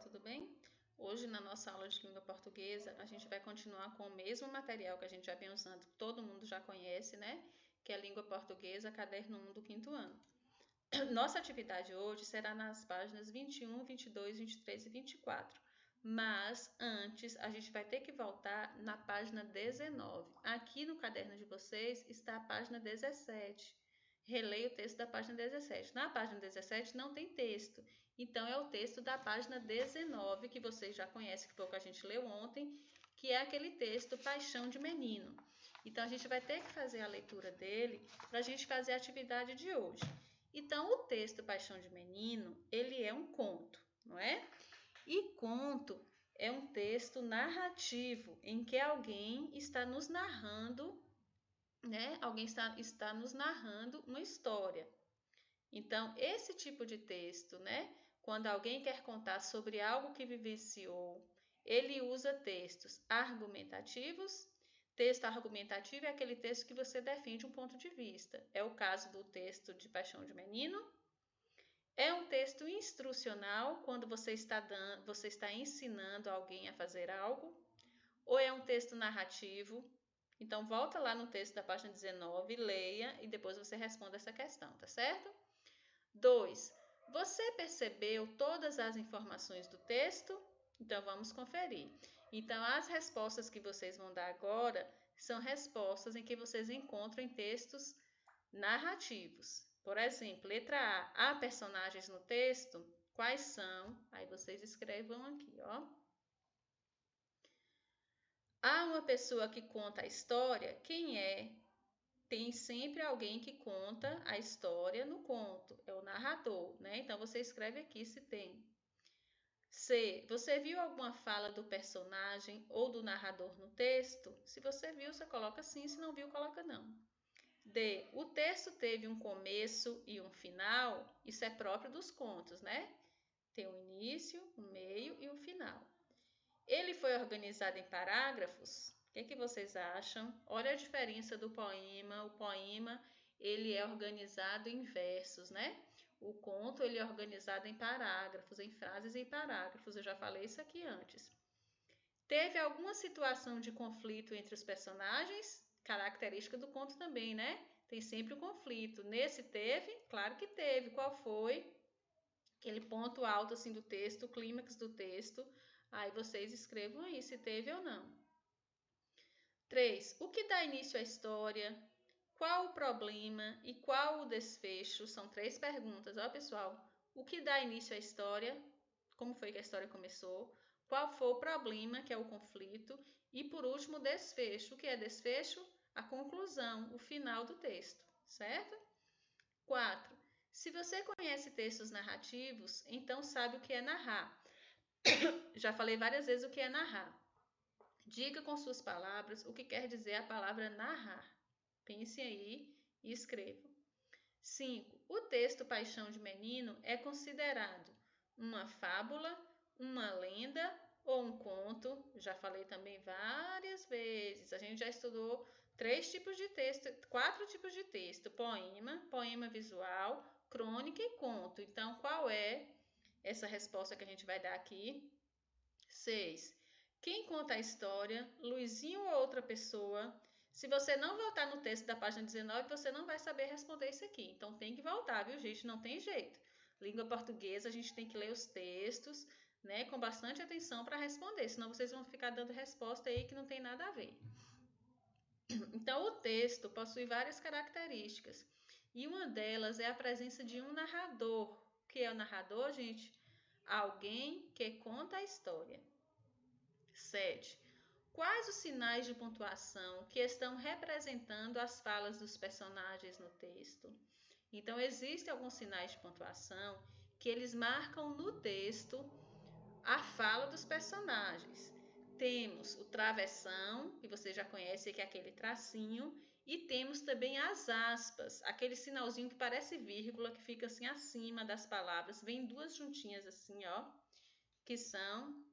tudo bem? Hoje, na nossa aula de língua portuguesa, a gente vai continuar com o mesmo material que a gente já vem usando, que todo mundo já conhece, né? Que é a língua portuguesa, caderno 1 do 5º ano. Nossa atividade hoje será nas páginas 21, 22, 23 e 24. Mas, antes, a gente vai ter que voltar na página 19. Aqui no caderno de vocês está a página 17. Releia o texto da página 17. Na página 17 não tem texto, então é o texto da página 19, que vocês já conhecem, que foi o que a gente leu ontem, que é aquele texto Paixão de Menino. Então, a gente vai ter que fazer a leitura dele para a gente fazer a atividade de hoje. Então, o texto Paixão de Menino, ele é um conto, não é? E conto é um texto narrativo, em que alguém está nos narrando, né? Alguém está nos narrando uma história. Então, esse tipo de texto, né? Quando alguém quer contar sobre algo que vivenciou, ele usa textos argumentativos. Texto argumentativo é aquele texto que você defende um ponto de vista. É o caso do texto de Paixão de Menino. É um texto instrucional, quando você está ensinando alguém a fazer algo. Ou é um texto narrativo. Então, volta lá no texto da página 19, leia e depois você responde essa questão, tá certo? 2. Você percebeu todas as informações do texto? Então, vamos conferir. Então, as respostas que vocês vão dar agora são respostas em que vocês encontram em textos narrativos. Por exemplo, letra A. Há personagens no texto? Quais são? Aí vocês escrevam aqui, ó. Há uma pessoa que conta a história? Quem é? Tem sempre alguém que conta a história no conto, é o narrador, né? Então você escreve aqui se tem. C. Você viu alguma fala do personagem ou do narrador no texto? Se você viu, você coloca sim, se não viu, coloca não. D. O texto teve um começo e um final? Isso é próprio dos contos, né? Tem um início, um meio e um final. Ele foi organizado em parágrafos? O que vocês acham? Olha a diferença do poema. O poema, ele é organizado em versos, né? O conto, ele é organizado em parágrafos, em frases e parágrafos. Eu já falei isso aqui antes. Teve alguma situação de conflito entre os personagens? Característica do conto também, né? Tem sempre o conflito. Nesse teve? Claro que teve. Qual foi? Aquele ponto alto assim do texto, o clímax do texto. Aí vocês escrevam aí se teve ou não. 3. O que dá início à história? Qual o problema e qual o desfecho? São 3 perguntas. Ó, pessoal, o que dá início à história? Como foi que a história começou? Qual foi o problema, que é o conflito? E, por último, o desfecho. O que é desfecho? A conclusão, o final do texto, certo? 4. Se você conhece textos narrativos, então sabe o que é narrar. Já falei várias vezes o que é narrar. Diga com suas palavras o que quer dizer a palavra narrar. Pense aí e escreva. 5. O texto Paixão de Menino é considerado uma fábula, uma lenda ou um conto. Já falei também várias vezes. A gente já estudou 3 tipos de texto, 4 tipos de texto: poema, poema visual, crônica e conto. Então, qual é essa resposta que a gente vai dar aqui? 6. Quem conta a história? Luizinho ou outra pessoa? Se você não voltar no texto da página 19, você não vai saber responder isso aqui. Então tem que voltar, viu, gente? Não tem jeito. Língua portuguesa, a gente tem que ler os textos, né, com bastante atenção para responder, senão vocês vão ficar dando resposta aí que não tem nada a ver. Então, o texto possui várias características, e uma delas é a presença de um narrador. O que é o narrador, gente? Alguém que conta a história. 7. Quais os sinais de pontuação que estão representando as falas dos personagens no texto? Então, existem alguns sinais de pontuação que eles marcam no texto a fala dos personagens. Temos o travessão, que você já conhece, que é aquele tracinho, e temos também as aspas, aquele sinalzinho que parece vírgula, que fica assim acima das palavras, vem 2 juntinhas assim, ó, que são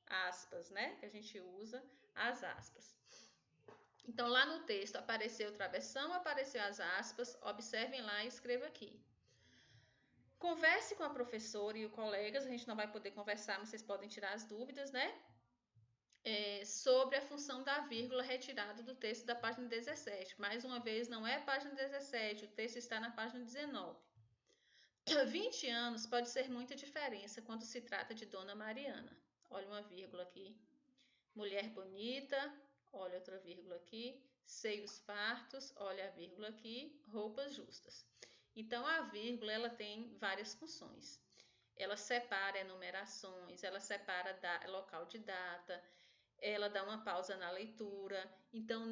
aspas, né? Que a gente usa as aspas. Então, lá no texto apareceu o travessão, apareceu as aspas. Observem lá e escreva aqui. Converse com a professora e os colegas, a gente não vai poder conversar, mas vocês podem tirar as dúvidas, né? Sobre a função da vírgula retirada do texto da página 17. Mais uma vez, não é a página 17, o texto está na página 19. 20 anos pode ser muita diferença quando se trata de Dona Mariana. Olha uma vírgula aqui. Mulher bonita, olha outra vírgula aqui. Seios fartos, olha a vírgula aqui. Roupas justas. Então, a vírgula ela tem várias funções. Ela separa enumerações, ela separa local de data, ela dá uma pausa na leitura. Então,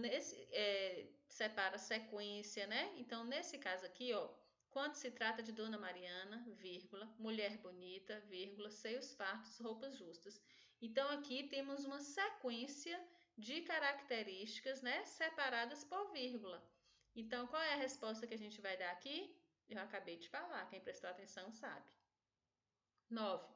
separa sequência, né? Então, nesse caso aqui, ó, quando se trata de Dona Mariana, vírgula, mulher bonita, vírgula, seios fartos, roupas justas. Então, aqui temos uma sequência de características, né, separadas por vírgula. Então, qual é a resposta que a gente vai dar aqui? Eu acabei de falar, quem prestou atenção sabe. 9.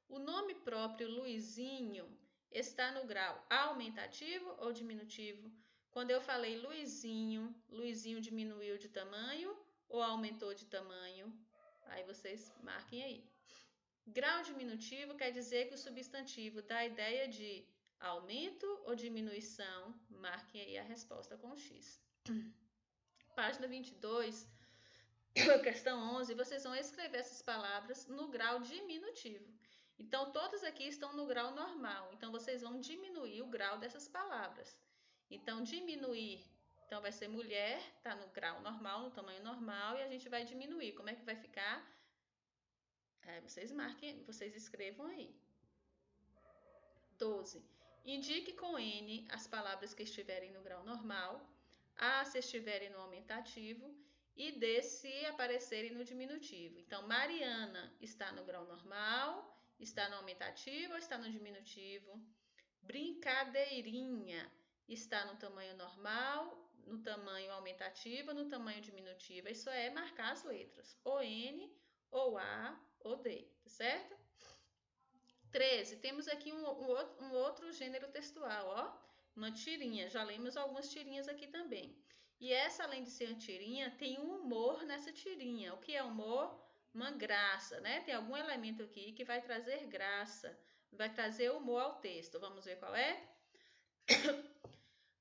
O nome próprio Luizinho está no grau aumentativo ou diminutivo? Quando eu falei Luizinho, Luizinho diminuiu de tamanho ou aumentou de tamanho? Aí vocês marquem aí. Grau diminutivo quer dizer que o substantivo dá a ideia de aumento ou diminuição? Marquem aí a resposta com X. Página 22, questão 11, vocês vão escrever essas palavras no grau diminutivo. Então, todas aqui estão no grau normal. Então, vocês vão diminuir o grau dessas palavras. Então, diminuir, então vai ser mulher, tá no grau normal, no tamanho normal, e a gente vai diminuir. Como é que vai ficar? Vocês marquem, vocês escrevam aí. 12. Indique com N as palavras que estiverem no grau normal, A se estiverem no aumentativo e D se aparecerem no diminutivo. Então, Mariana está no grau normal, está no aumentativo ou está no diminutivo? Brincadeirinha está no tamanho normal, no tamanho aumentativo, no tamanho diminutivo. Isso é marcar as letras, ou N, ou A, ou D, tá certo? 13. Temos aqui um outro gênero textual, ó. Uma tirinha. Já lemos algumas tirinhas aqui também. E essa, além de ser uma tirinha, tem um humor nessa tirinha. O que é humor? Uma graça, né? Tem algum elemento aqui que vai trazer graça, vai trazer humor ao texto. Vamos ver qual é?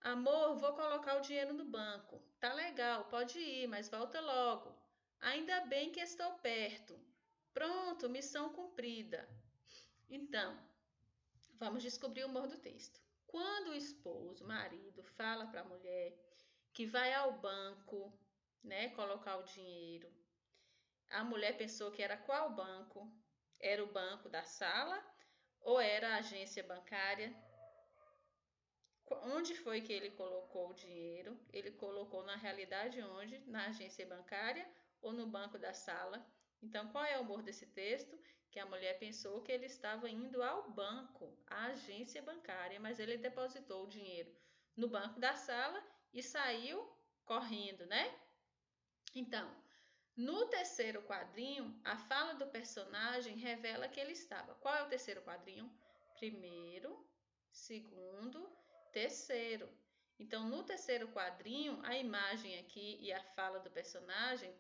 Amor, vou colocar o dinheiro no banco. Tá legal, pode ir, mas volta logo. Ainda bem que estou perto. Pronto, missão cumprida. Então, vamos descobrir o humor do texto. Quando o esposo, o marido, fala para a mulher que vai ao banco, né, colocar o dinheiro, a mulher pensou que era qual banco? Era o banco da sala ou era a agência bancária? Onde foi que ele colocou o dinheiro? Ele colocou na realidade onde? Na agência bancária ou no banco da sala? Então, qual é o humor desse texto? Que a mulher pensou que ele estava indo ao banco, à agência bancária, mas ele depositou o dinheiro no banco da sala e saiu correndo, né? Então, no terceiro quadrinho, a fala do personagem revela que ele estava. Qual é o terceiro quadrinho? Primeiro, segundo, terceiro. Então, no terceiro quadrinho, a imagem aqui e a fala do personagem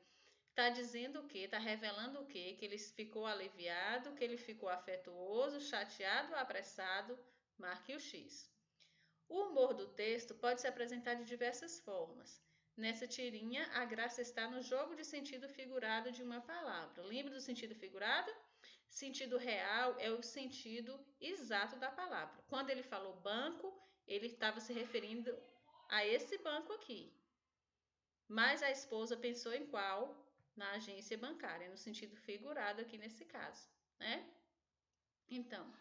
está dizendo o quê? Está revelando o quê? Que ele ficou aliviado, que ele ficou afetuoso, chateado ou apressado. Marque o X. O humor do texto pode se apresentar de diversas formas. Nessa tirinha, a graça está no jogo de sentido figurado de uma palavra. Lembra do sentido figurado? Sentido real é o sentido exato da palavra. Quando ele falou banco, ele estava se referindo a esse banco aqui. Mas a esposa pensou em qual? Na agência bancária, no sentido figurado aqui nesse caso, né? Então,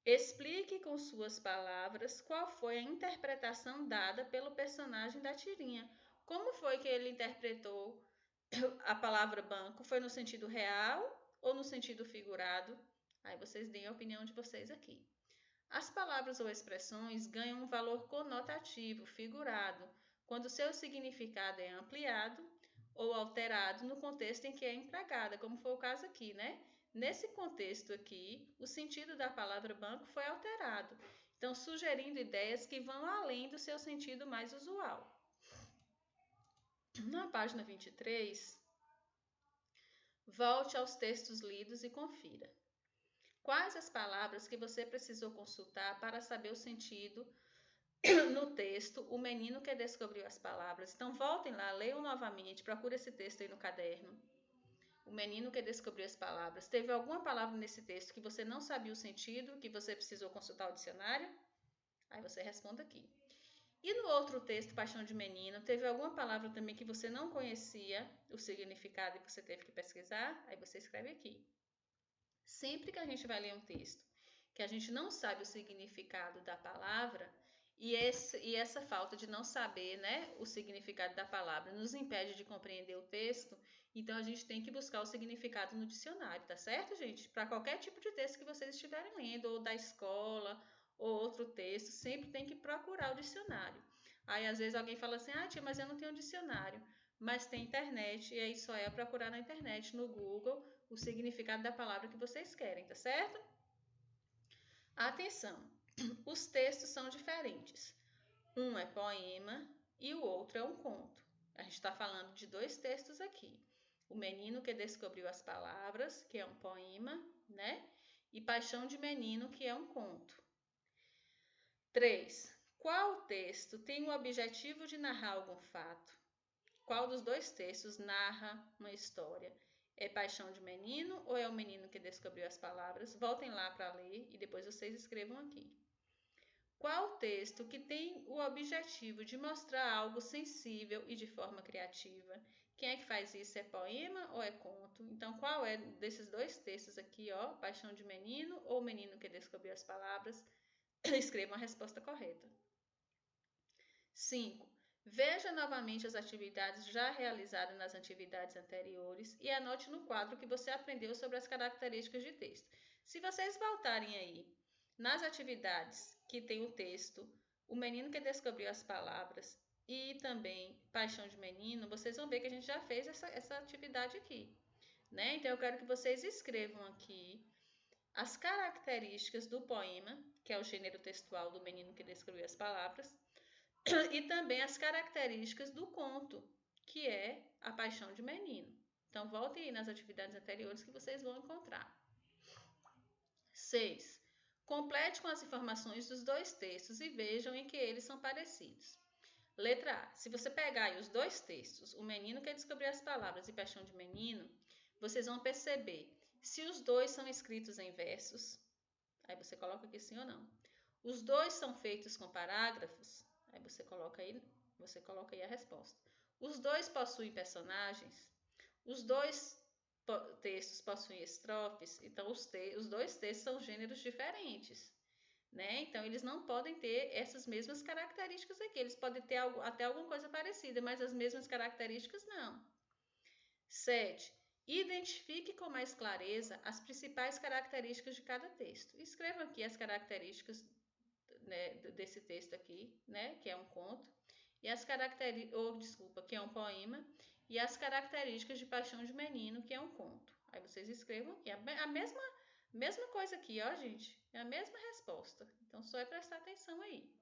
explique com suas palavras qual foi a interpretação dada pelo personagem da tirinha. Como foi que ele interpretou a palavra banco? Foi no sentido real ou no sentido figurado? Aí vocês deem a opinião de vocês aqui. As palavras ou expressões ganham um valor conotativo, figurado, quando seu significado é ampliado ou alterado no contexto em que é empregada, como foi o caso aqui, né? Nesse contexto aqui, o sentido da palavra banco foi alterado, então sugerindo ideias que vão além do seu sentido mais usual. Na página 23, volte aos textos lidos e confira. Quais as palavras que você precisou consultar para saber o sentido no texto? O menino que descobriu as palavras. Então, voltem lá, leiam novamente, procure esse texto aí no caderno. O menino que descobriu as palavras. Teve alguma palavra nesse texto que você não sabia o sentido, que você precisou consultar o dicionário? Aí você responde aqui. E no outro texto, Paixão de Menino, teve alguma palavra também que você não conhecia o significado e você teve que pesquisar? Aí você escreve aqui. Sempre que a gente vai ler um texto que a gente não sabe o significado da palavra, e essa falta de não saber, né, o significado da palavra nos impede de compreender o texto, então a gente tem que buscar o significado no dicionário, tá certo, gente? Para qualquer tipo de texto que vocês estiverem lendo, ou da escola, ou outro texto, sempre tem que procurar o dicionário. Aí às vezes alguém fala assim: ah, tia, mas eu não tenho dicionário. Mas tem internet, e aí só é procurar na internet, no Google, o significado da palavra que vocês querem, tá certo? Atenção! Os textos são diferentes. Um é poema e o outro é um conto. A gente está falando de dois textos aqui. O Menino que Descobriu as Palavras, que é um poema, né? E Paixão de Menino, que é um conto. 3. Qual texto tem o objetivo de narrar algum fato? Qual dos dois textos narra uma história? É Paixão de Menino ou é o menino que descobriu as palavras? Voltem lá para ler e depois vocês escrevam aqui. Qual texto que tem o objetivo de mostrar algo sensível e de forma criativa? Quem é que faz isso? É poema ou é conto? Então, qual é desses dois textos aqui, ó, Paixão de Menino ou o menino que descobriu as palavras? Escrevam a resposta correta. 5. Veja novamente as atividades já realizadas nas atividades anteriores e anote no quadro que você aprendeu sobre as características de texto. Se vocês voltarem aí nas atividades que tem o texto, o menino que descobriu as palavras e também Paixão de Menino, vocês vão ver que a gente já fez essa atividade aqui, né? Então eu quero que vocês escrevam aqui as características do poema, que é o gênero textual do menino que descobriu as palavras, e também as características do conto, que é a Paixão de Menino. Então, voltem aí nas atividades anteriores que vocês vão encontrar. 6. Complete com as informações dos dois textos e vejam em que eles são parecidos. Letra A. Se você pegar aí os dois textos, O Menino que Descobriu as Palavras e Paixão de Menino, vocês vão perceber se os dois são escritos em versos. Aí você coloca aqui sim ou não. Os dois são feitos com parágrafos. Aí você coloca aí a resposta. Os dois possuem personagens. Os dois textos possuem estrofes. Então, os dois textos são gêneros diferentes, né? Então, eles não podem ter essas mesmas características aqui. Eles podem ter até alguma coisa parecida, mas as mesmas características não. 7. Identifique com mais clareza as principais características de cada texto. Escreva aqui as características, né, desse texto aqui, né, que é um conto, e as que é um poema, e as características de Paixão de Menino, que é um conto. Aí vocês escrevam aqui a mesma coisa aqui, ó, gente, é a mesma resposta. Então só é prestar atenção aí.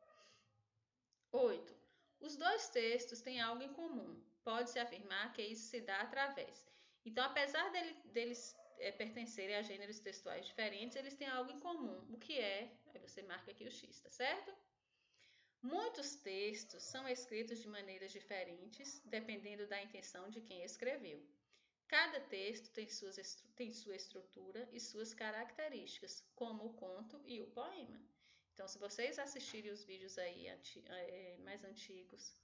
8. Os dois textos têm algo em comum. Pode-se afirmar que isso se dá através. Então, apesar deles pertencerem a gêneros textuais diferentes, eles têm algo em comum. O que é? Aí você marca aqui o X, tá certo? Muitos textos são escritos de maneiras diferentes, dependendo da intenção de quem escreveu. Cada texto tem sua estrutura e suas características, como o conto e o poema. Então, se vocês assistirem os vídeos aí mais antigos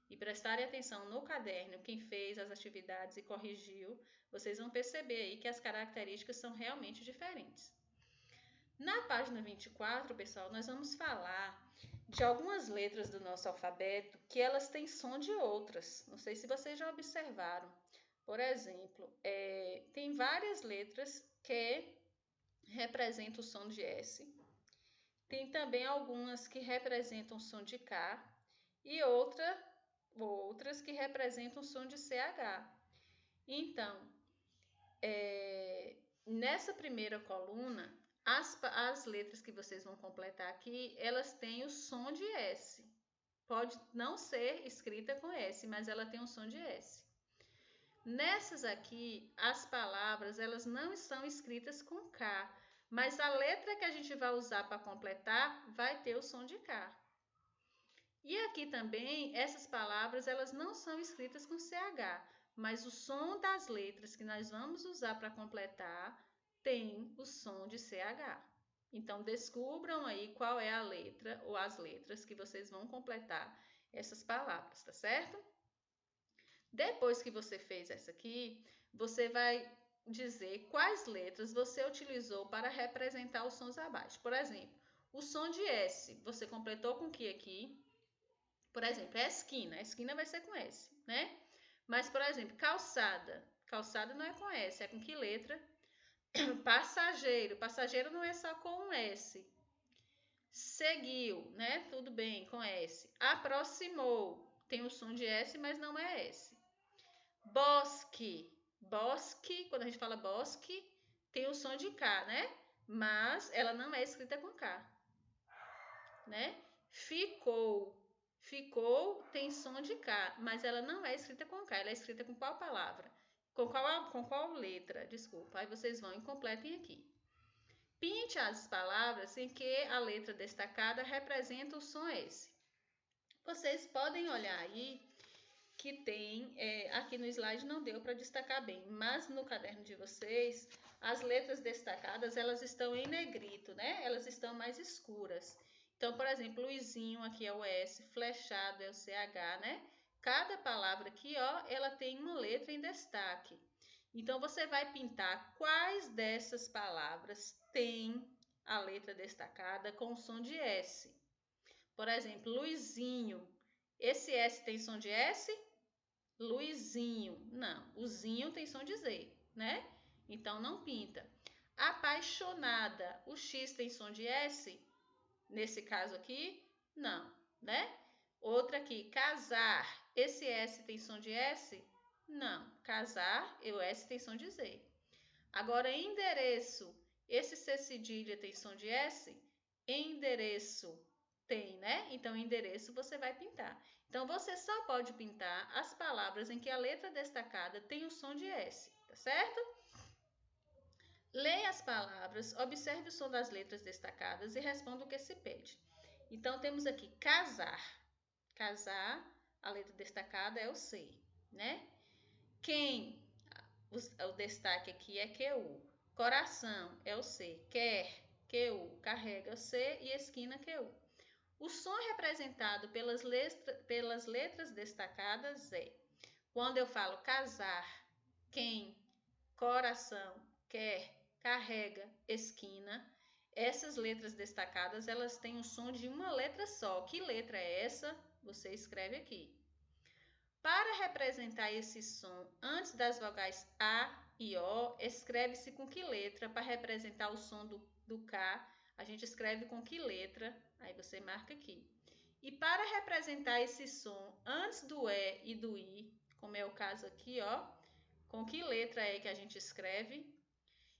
e prestarem atenção no caderno, quem fez as atividades e corrigiu, vocês vão perceber aí que as características são realmente diferentes. Na página 24, pessoal, nós vamos falar de algumas letras do nosso alfabeto que elas têm som de outras. Não sei se vocês já observaram. Por exemplo, tem várias letras que representam o som de S. Tem também algumas que representam o som de K e outras que representam o som de CH. Então, nessa primeira coluna, as letras que vocês vão completar aqui, elas têm o som de S, pode não ser escrita com S, mas ela tem um som de S. Nessas aqui, as palavras elas não estão escritas com K, mas a letra que a gente vai usar para completar vai ter o som de K. E aqui também, essas palavras elas não são escritas com CH, mas o som das letras que nós vamos usar para completar tem o som de CH. Então, descubram aí qual é a letra ou as letras que vocês vão completar essas palavras, tá certo? Depois que você fez essa aqui, você vai dizer quais letras você utilizou para representar os sons abaixo. Por exemplo, o som de S, você completou com que aqui? Por exemplo, é esquina. A esquina vai ser com S, né? Mas, por exemplo, calçada. Calçada não é com S, é com que letra? Passageiro. Passageiro não é só com um S. Seguiu, né? Tudo bem, com S. Aproximou. Tem o som de S, mas não é S. Bosque. Bosque, quando a gente fala bosque, tem o som de K, né? Mas ela não é escrita com K, né? Ficou. Ficou tem som de K, mas ela não é escrita com K. Ela é escrita com qual palavra? Com qual letra? Desculpa. Aí vocês vão e completem aqui. Pinte as palavras em que a letra destacada representa o som S. Vocês podem olhar aí que tem, aqui no slide não deu para destacar bem, mas no caderno de vocês, as letras destacadas, elas estão em negrito, né? Elas estão mais escuras. Então, por exemplo, Luizinho aqui é o S, flechado é o CH, né? Cada palavra aqui, ó, ela tem uma letra em destaque. Então, você vai pintar quais dessas palavras tem a letra destacada com o som de S. Por exemplo, Luizinho. Esse S tem som de S? Luizinho. Não, o zinho tem som de Z, né? Então, não pinta. Apaixonada. O X tem som de S? Nesse caso aqui, não, né? Outra aqui, casar. Esse S tem som de S? Não. Casar, o S tem som de Z. Agora, endereço. Esse C cedilha tem som de S? Endereço tem, né? Então, endereço você vai pintar. Então, você só pode pintar as palavras em que a letra destacada tem o som de S, tá certo? Leia as palavras, observe o som das letras destacadas e responda o que se pede. Então, temos aqui casar. Casar, a letra destacada é o C, né? Quem, o destaque aqui é QU. Coração é o C. Quer, QU. Carrega o C e esquina QU. O som representado pelas letras destacadas é, quando eu falo casar, quem, coração, quer, carrega, esquina, essas letras destacadas, elas têm o som de uma letra só. Que letra é essa? Você escreve aqui. Para representar esse som antes das vogais A e O, escreve-se com que letra? Para representar o som do K, a gente escreve com que letra? Aí você marca aqui. E para representar esse som antes do E e do I, como é o caso aqui, ó, com que letra é que a gente escreve?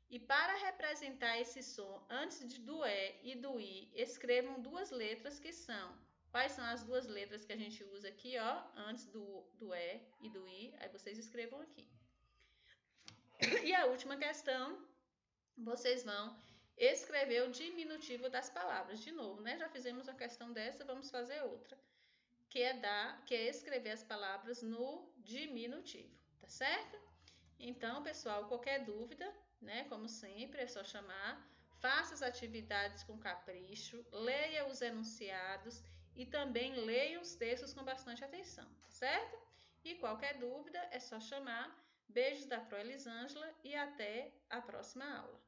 E para representar esse som antes do E e do I, escrevam duas letras que são. Quais são as duas letras que a gente usa aqui, ó, antes do E e do I? Aí vocês escrevam aqui. E a última questão, vocês vão escrever o diminutivo das palavras. De novo, né? Já fizemos uma questão dessa, vamos fazer outra. Que é escrever as palavras no diminutivo, tá certo? Então, pessoal, qualquer dúvida, né? Como sempre, é só chamar. Faça as atividades com capricho, leia os enunciados e também leia os textos com bastante atenção, tá certo? E qualquer dúvida é só chamar. Beijos da Pro Elisângela e até a próxima aula.